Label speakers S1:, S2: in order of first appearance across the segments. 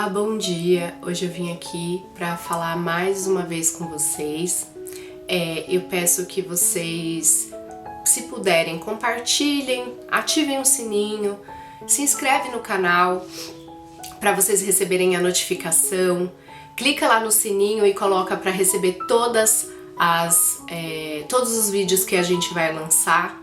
S1: Olá, bom dia! Hoje eu vim aqui para falar mais uma vez com vocês. Eu peço que vocês, se puderem, compartilhem, ativem o sininho, se inscreve no canal para vocês receberem a notificação. Clica lá no sininho e coloca para receber todos os vídeos que a gente vai lançar,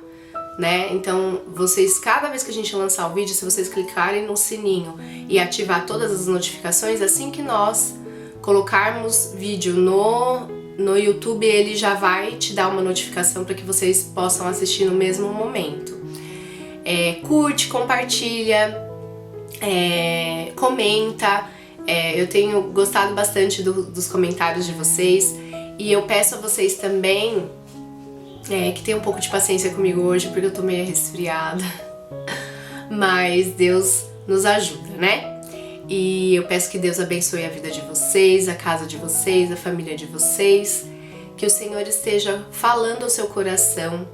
S1: né? Então, vocês, cada vez que a gente lançar o vídeo, se vocês clicarem no sininho e ativar todas as notificações, assim que nós colocarmos vídeo no YouTube, ele já vai te dar uma notificação para que vocês possam assistir no mesmo momento. Curte, compartilha, comenta. Eu tenho gostado bastante dos comentários de vocês e eu peço a vocês também que tenham um pouco de paciência comigo hoje, porque eu tô meio resfriada. Mas Deus nos ajuda, né? E eu peço que Deus abençoe a vida de vocês, a casa de vocês, a família de vocês. Que o Senhor esteja falando ao seu coração.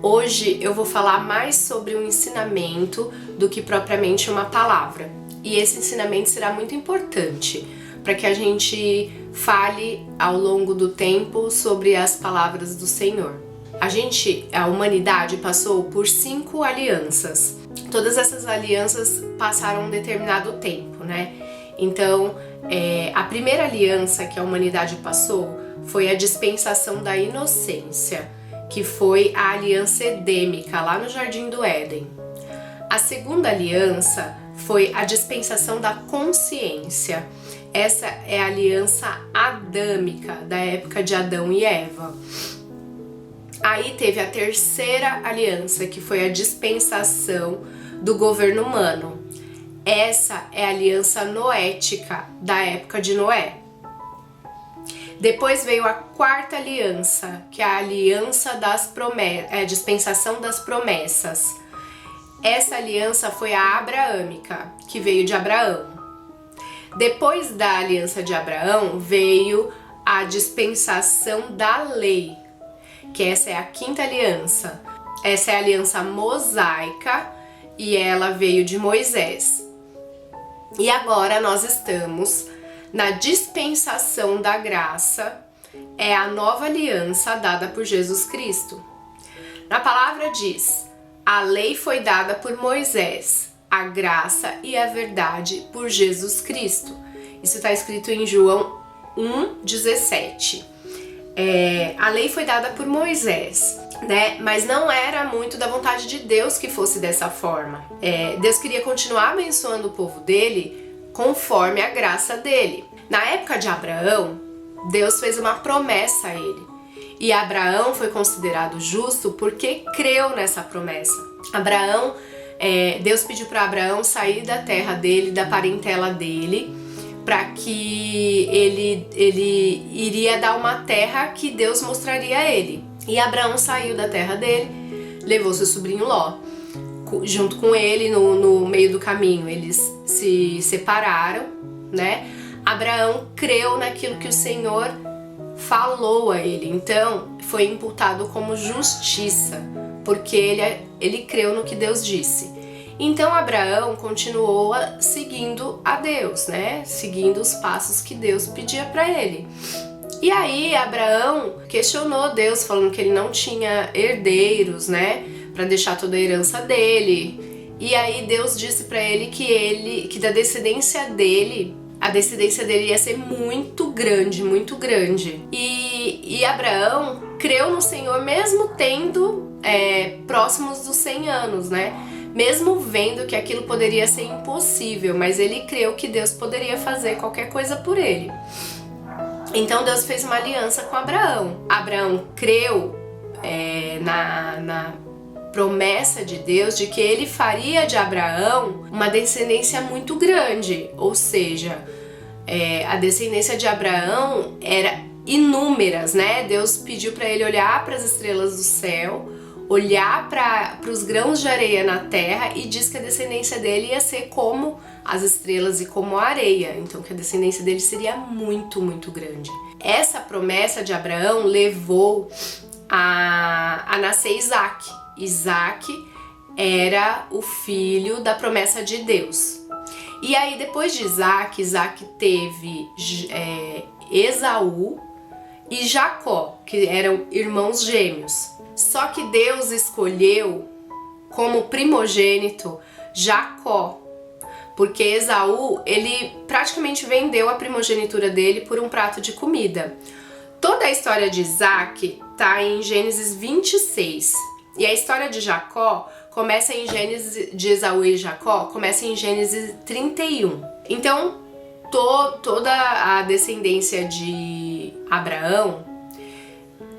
S1: Hoje eu vou falar mais sobre um ensinamento do que propriamente uma palavra. E esse ensinamento será muito importante para que a gente fale ao longo do tempo sobre as palavras do Senhor. A humanidade passou por 5 alianças. Todas essas alianças passaram um determinado tempo, né? Então, a primeira aliança que a humanidade passou foi a dispensação da inocência, que foi a aliança edêmica, lá no Jardim do Éden. A segunda aliança foi a dispensação da consciência. Essa é a aliança adâmica, da época de Adão e Eva. Aí teve a terceira aliança, que foi a dispensação do governo humano. Essa é a aliança noética, da época de Noé. Depois veio a quarta aliança, que é a aliança das promessas, a dispensação das promessas. Essa aliança foi a abraâmica, que veio de Abraão. Depois da aliança de Abraão veio a dispensação da lei, que essa é a quinta aliança. Essa é a aliança mosaica e ela veio de Moisés. E agora nós estamos na dispensação da graça, é a nova aliança dada por Jesus Cristo. Na palavra diz: a lei foi dada por Moisés, a graça e a verdade por Jesus Cristo. Isso está escrito em João 1,17. A lei foi dada por Moisés, né? Mas não era muito da vontade de Deus que fosse dessa forma. Deus queria continuar abençoando o povo dele conforme a graça dele. Na época de Abraão, Deus fez uma promessa a ele. E Abraão foi considerado justo porque creu nessa promessa. Deus pediu para Abraão sair da terra dele, da parentela dele, para que ele iria dar uma terra que Deus mostraria a ele. E Abraão saiu da terra dele, levou seu sobrinho Ló junto com ele no meio do caminho. Eles se separaram, né? Abraão creu naquilo que o Senhor falou a ele, então foi imputado como justiça, porque ele creu no que Deus disse. Então Abraão continuou seguindo a Deus, né? Seguindo os passos que Deus pedia para ele. E aí Abraão questionou Deus, falando que ele não tinha herdeiros, né? Para deixar toda a herança dele. E aí Deus disse para ele que da descendência dele, a descendência dele ia ser muito grande, muito grande. E Abraão creu no Senhor mesmo tendo próximos dos 100 anos, né? Mesmo vendo que aquilo poderia ser impossível, mas ele creu que Deus poderia fazer qualquer coisa por ele. Então Deus fez uma aliança com Abraão. Abraão creu na promessa de Deus de que ele faria de Abraão uma descendência muito grande, ou seja, a descendência de Abraão era inúmeras, né? Deus pediu para ele olhar para as estrelas do céu, olhar para os grãos de areia na terra, e diz que a descendência dele ia ser como as estrelas e como a areia, então que a descendência dele seria muito, muito grande. Essa promessa de Abraão levou a nascer Isaac. Isaac era o filho da promessa de Deus. E aí depois de Isaac teve Esaú e Jacó, que eram irmãos gêmeos. Só que Deus escolheu como primogênito Jacó, porque Esaú, ele praticamente vendeu a primogenitura dele por um prato de comida. Toda a história de Isaac tá em Gênesis 26. E a história de Jacó começa em Gênesis, de Esaú e Jacó, começa em Gênesis 31. Então, toda a descendência de Abraão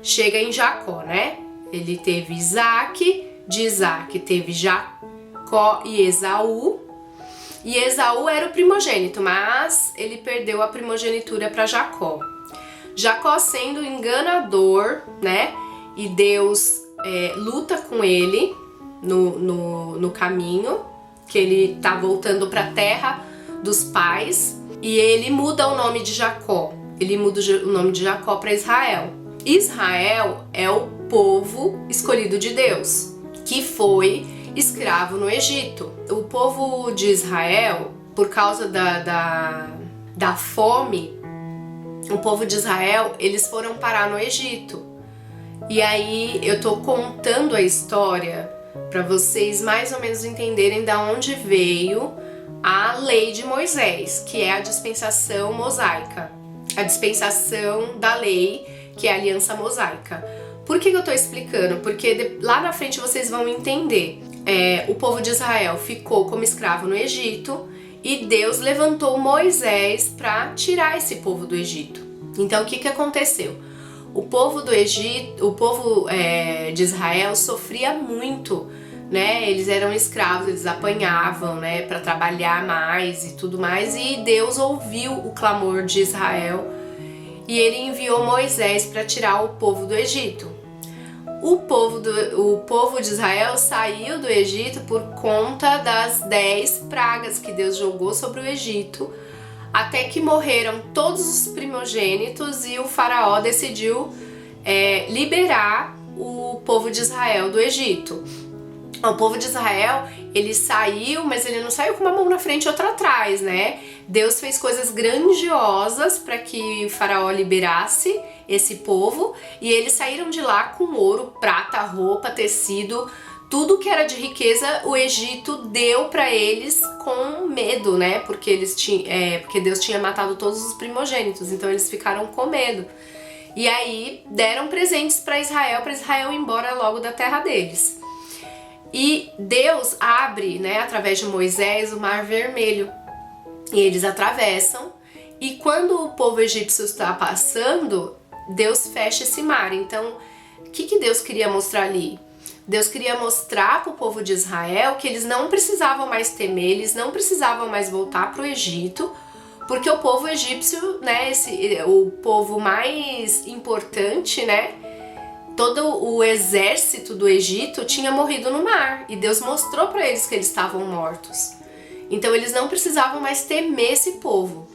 S1: chega em Jacó, né? Ele teve Isaac, de Isaac teve Jacó e Esaú. E Esaú era o primogênito, mas ele perdeu a primogenitura para Jacó. Jacó sendo enganador, né? E Deus luta com ele no caminho, que ele tá voltando para a terra dos pais. E ele muda o nome de Jacó. Ele muda o nome de Jacó para Israel. Israel é o povo escolhido de Deus, que foi escravo no Egito. O povo de Israel, por causa da fome, o povo de Israel, eles foram parar no Egito. E aí eu tô contando a história para vocês mais ou menos entenderem da onde veio a lei de Moisés, que é a dispensação mosaica. A dispensação da lei, que é a aliança mosaica. Por que eu tô explicando? Porque lá na frente vocês vão entender. O povo de Israel ficou como escravo no Egito e Deus levantou Moisés para tirar esse povo do Egito. Então o que aconteceu? O povo do Egito, o povo de Israel sofria muito, né? Eles eram escravos, eles apanhavam, né, para trabalhar mais e tudo mais. E Deus ouviu o clamor de Israel e ele enviou Moisés para tirar o povo do Egito. O povo de Israel saiu do Egito por conta das 10 pragas que Deus jogou sobre o Egito, até que morreram todos os primogênitos e o faraó decidiu liberar o povo de Israel do Egito. O povo de Israel, ele saiu, mas ele não saiu com uma mão na frente e outra atrás, né? Deus fez coisas grandiosas para que o faraó liberasse esse povo e eles saíram de lá com ouro, prata, roupa, tecido, tudo que era de riqueza o Egito deu para eles com medo, né? Porque porque Deus tinha matado todos os primogênitos, então eles ficaram com medo. E aí deram presentes para Israel ir embora logo da terra deles. E Deus abre, né, através de Moisés, o Mar Vermelho. E eles atravessam. E quando o povo egípcio está passando, Deus fecha esse mar. Então, o que Deus queria mostrar ali? Deus queria mostrar para o povo de Israel que eles não precisavam mais temer, eles não precisavam mais voltar para o Egito, porque o povo egípcio, né, o povo mais importante, né, todo o exército do Egito tinha morrido no mar e Deus mostrou para eles que eles estavam mortos. Então eles não precisavam mais temer esse povo.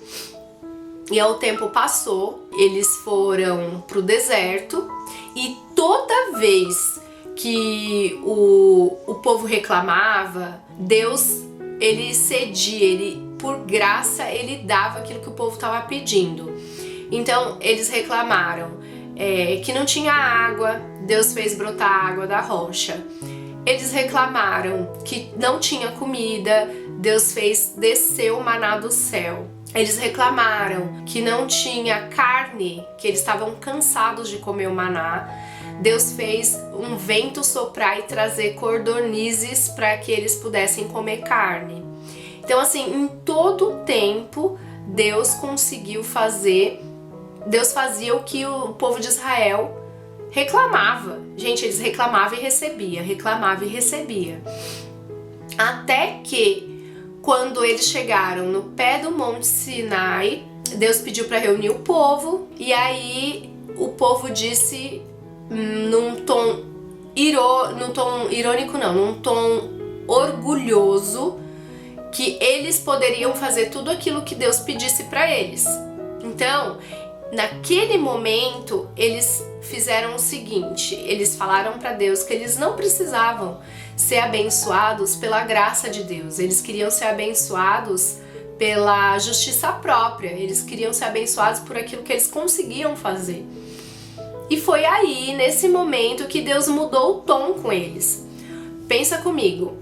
S1: E aí o tempo passou, eles foram pro deserto e toda vez que o povo reclamava, Deus, ele cedia, por graça, ele dava aquilo que o povo estava pedindo. Então eles reclamaram que não tinha água, Deus fez brotar água da rocha. Eles reclamaram que não tinha comida, Deus fez descer o maná do céu. Eles reclamaram que não tinha carne, que eles estavam cansados de comer o maná. Deus fez um vento soprar e trazer cordonizes para que eles pudessem comer carne. Então, assim, em todo o tempo, Deus fazia o que o povo de Israel reclamava. Gente, eles reclamavam e recebia. Até que, quando eles chegaram no pé do Monte Sinai, Deus pediu para reunir o povo, e aí o povo disse num tom orgulhoso, que eles poderiam fazer tudo aquilo que Deus pedisse para eles. Então, naquele momento, eles fizeram o seguinte: eles falaram para Deus que eles não precisavam ser abençoados pela graça de Deus, eles queriam ser abençoados pela justiça própria. Eles queriam ser abençoados por aquilo que eles conseguiam fazer. E foi aí, nesse momento, que Deus mudou o tom com eles. Pensa comigo,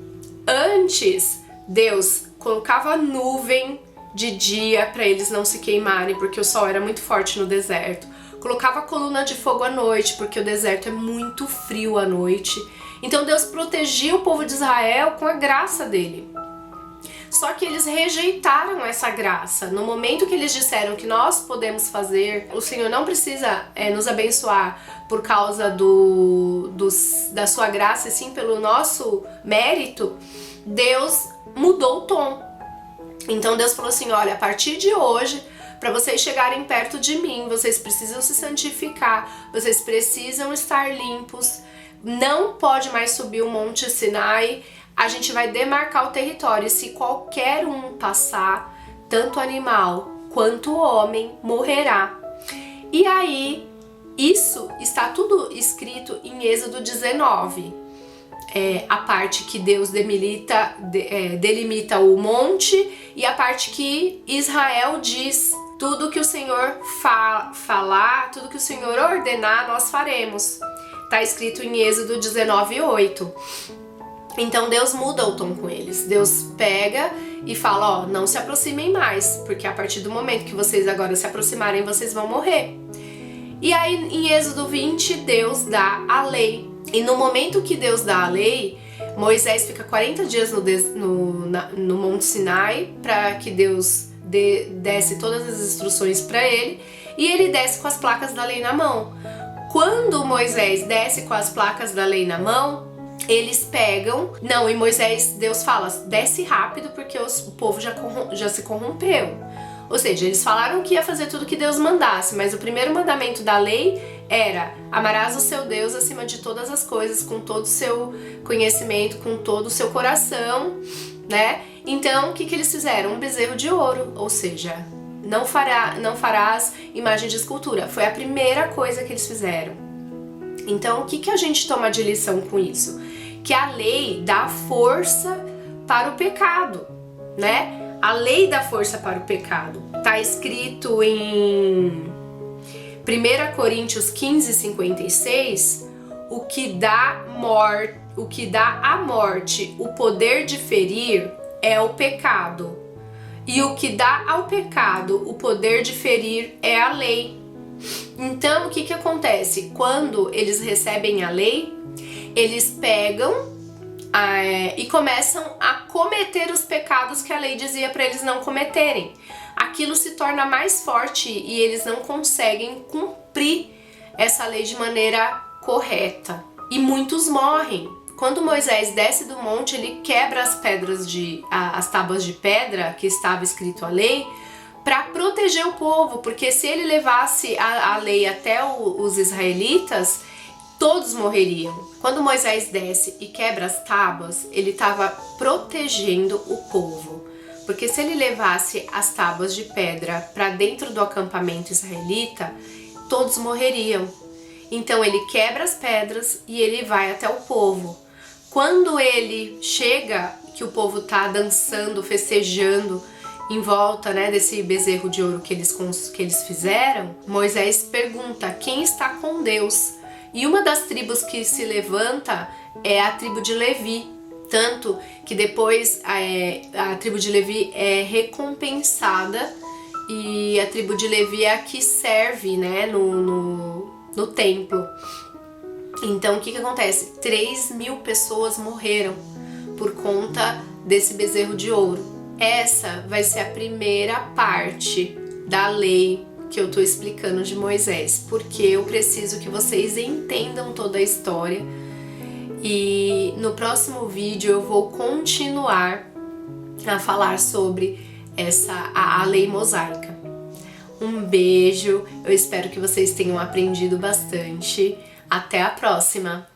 S1: antes Deus colocava nuvem de dia para eles não se queimarem, porque o sol era muito forte no deserto. Colocava coluna de fogo à noite, porque o deserto é muito frio à noite. Então Deus protegia o povo de Israel com a graça dele. Só que eles rejeitaram essa graça. No momento que eles disseram que nós podemos fazer, o Senhor não precisa nos abençoar por causa da sua graça, e sim pelo nosso mérito, Deus mudou o tom. Então Deus falou assim, olha, a partir de hoje, para vocês chegarem perto de mim, vocês precisam se santificar, vocês precisam estar limpos, não pode mais subir o Monte Sinai, a gente vai demarcar o território, e se qualquer um passar, tanto animal quanto homem, morrerá. E aí, isso está tudo escrito em Êxodo 19. A parte que Deus delimita o monte e a parte que Israel diz, tudo que o Senhor falar, tudo que o Senhor ordenar, nós faremos. Está escrito em Êxodo 19:8. Então Deus muda o tom com eles. Deus pega e fala, ó, não se aproximem mais, porque a partir do momento que vocês agora se aproximarem, vocês vão morrer. E aí em Êxodo 20, Deus dá a lei. E no momento que Deus dá a lei, Moisés fica 40 dias no Monte Sinai para que Deus desse todas as instruções para ele, e ele desce com as placas da lei na mão. Quando Moisés desce com as placas da lei na mão, eles pegam... Não, e Moisés, Deus fala, desce rápido porque o povo já se corrompeu. Ou seja, eles falaram que ia fazer tudo que Deus mandasse, mas o primeiro mandamento da lei era: amarás o seu Deus acima de todas as coisas, com todo o seu conhecimento, com todo o seu coração, né? Então, o que eles fizeram? Um bezerro de ouro, ou seja, não farás imagem de escultura. Foi a primeira coisa que eles fizeram. Então, o que a gente toma de lição com isso? Que a lei dá força para o pecado, né? A lei dá força para o pecado. Está escrito em 1 Coríntios 15:56, o que dá à morte o poder de ferir é o pecado. E o que dá ao pecado o poder de ferir é a lei. Então, o que acontece? Quando eles recebem a lei, eles pegam e começam a cometer os pecados que a lei dizia para eles não cometerem. Aquilo se torna mais forte e eles não conseguem cumprir essa lei de maneira correta. E muitos morrem. Quando Moisés desce do monte, ele quebra as tábuas de pedra que estava escrito a lei para proteger o povo, porque se ele levasse a lei até os israelitas, todos morreriam. Quando Moisés desce e quebra as tábuas, ele estava protegendo o povo. Porque se ele levasse as tábuas de pedra para dentro do acampamento israelita, todos morreriam. Então ele quebra as pedras e ele vai até o povo. Quando ele chega, que o povo está dançando, festejando em volta, né, desse bezerro de ouro que eles fizeram, Moisés pergunta: quem está com Deus? E uma das tribos que se levanta é a tribo de Levi. Tanto que depois a tribo de Levi é recompensada e a tribo de Levi é a que serve, né, no templo. Então o que acontece? 3.000 pessoas morreram por conta desse bezerro de ouro. Essa vai ser a primeira parte da lei que eu tô explicando de Moisés, porque eu preciso que vocês entendam toda a história. E no próximo vídeo eu vou continuar a falar sobre a lei mosaica. Um beijo, eu espero que vocês tenham aprendido bastante. Até a próxima!